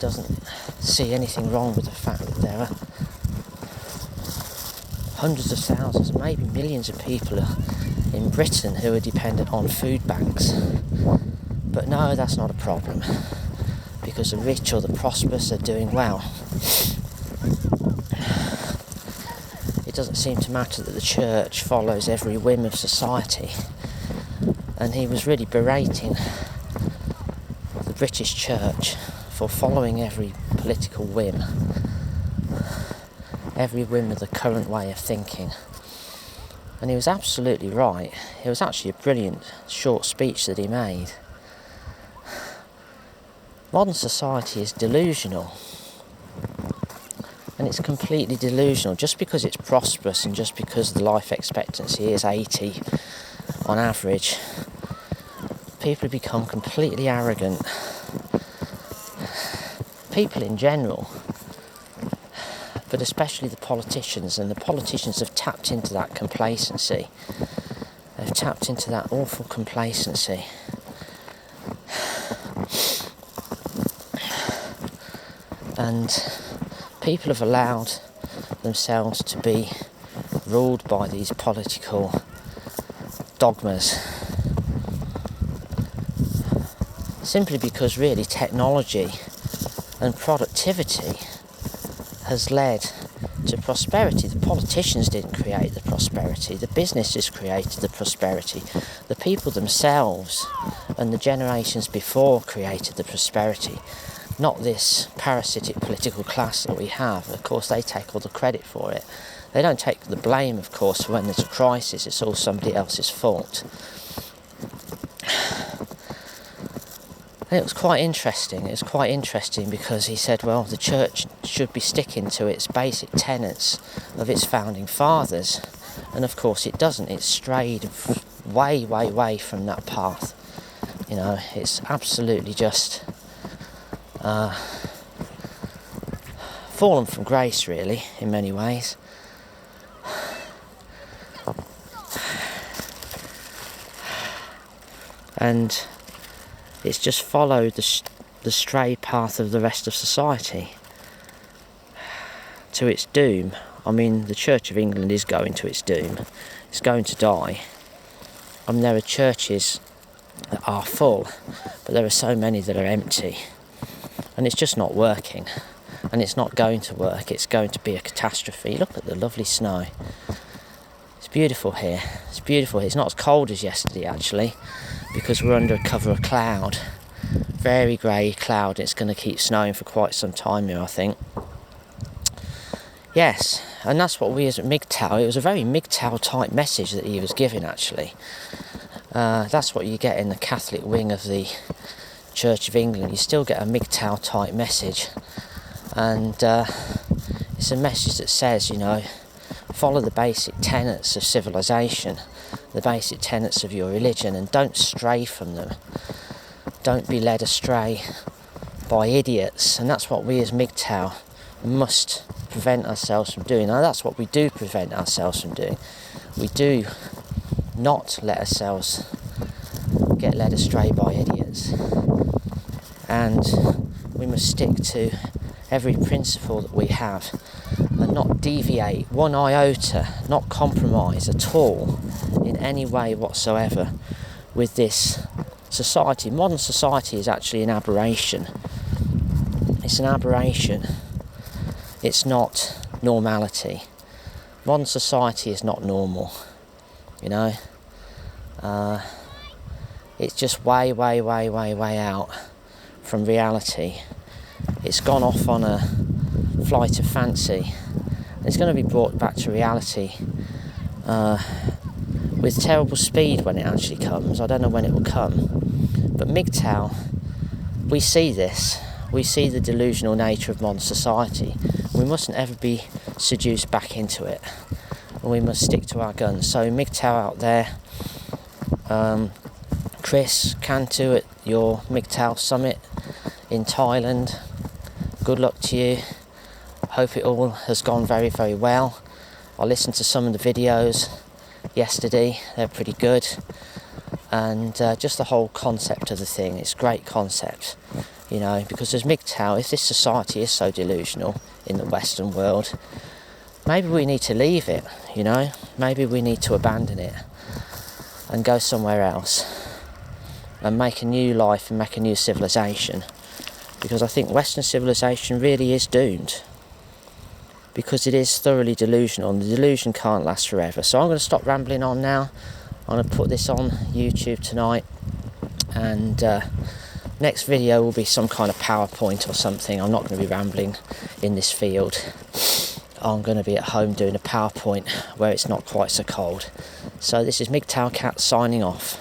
doesn't see anything wrong with the fact that there are hundreds of thousands, maybe millions of people in Britain who are dependent on food banks. But no, that's not a problem, because the rich or the prosperous are doing well. It doesn't seem to matter that the church follows every whim of society. And he was really berating the British church for following every political whim, every whim of the current way of thinking. And he was absolutely right. It was actually a brilliant short speech that he made. Modern society is delusional. And it's completely delusional. Just because it's prosperous and just because the life expectancy is 80 on average, people become completely arrogant. People in general, but especially the politicians, and the politicians have tapped into that complacency. They've tapped into that awful complacency. And people have allowed themselves to be ruled by these political dogmas, simply because really technology and productivity has led to prosperity. The politicians didn't create the prosperity, the businesses created the prosperity, the people themselves and the generations before created the prosperity. Not this parasitic political class that we have. Of course, they take all the credit for it. They don't take the blame, of course, when there's a crisis. It's all somebody else's fault. And it was quite interesting. It was quite interesting because he said, well, the church should be sticking to its basic tenets of its founding fathers. And of course it doesn't. It's strayed way, way, way from that path. You know, it's absolutely just fallen from grace, really, in many ways. And it's just followed the stray path of the rest of society to its doom. I mean, the Church of England is going to its doom. It's going to die. I mean, there are churches that are full, but there are so many that are empty. And it's just not working. And it's not going to work. It's going to be a catastrophe. Look at the lovely snow. It's beautiful here. It's beautiful here. It's not as cold as yesterday, actually, because we're under a cover of cloud. Very grey cloud. It's going to keep snowing for quite some time here, I think. Yes, and that's what we as at MGTOW, it was a very MGTOW type message that he was giving, actually. That's what you get in the Catholic wing of the Church of England. You still get a MGTOW type message. And it's a message that says, you know, follow the basic tenets of civilization, the basic tenets of your religion, and don't stray from them. Don't be led astray by idiots. And that's what we as MGTOW must prevent ourselves from doing. Now, that's what we do prevent ourselves from doing. We do not let ourselves get led astray by idiots. And we must stick to every principle that we have and not deviate one iota, not compromise at all in any way whatsoever with this society. Modern society is actually an aberration. It's an aberration. It's not normality. Modern society is not normal, you know. It's just way, way, way, way, way out from reality. It's gone off on a flight of fancy. It's going to be brought back to reality with terrible speed when it actually comes. I don't know when it will come. But MGTOW, we see this. We see the delusional nature of modern society. We mustn't ever be seduced back into it. And we must stick to our guns. So MGTOW out there, Chris, Cantu at your MGTOW summit in Thailand, good luck to you. Hope it all has gone very, very well. I listened to some of the videos yesterday. They're pretty good. And just the whole concept of the thing, it's a great concept. you know, because as MGTOW, if this society is so delusional in the Western world, maybe we need to leave it, you know, maybe we need to abandon it and go somewhere else and make a new life and make a new civilization, because I think Western civilization really is doomed, because it is thoroughly delusional and the delusion can't last forever. So I'm going to stop rambling on now. I'm going to put this on YouTube tonight, and next video will be some kind of PowerPoint or something. I'm not going to be rambling in this field. I'm going to be at home doing a PowerPoint where it's not quite so cold. So this is MGTOW Cat signing off.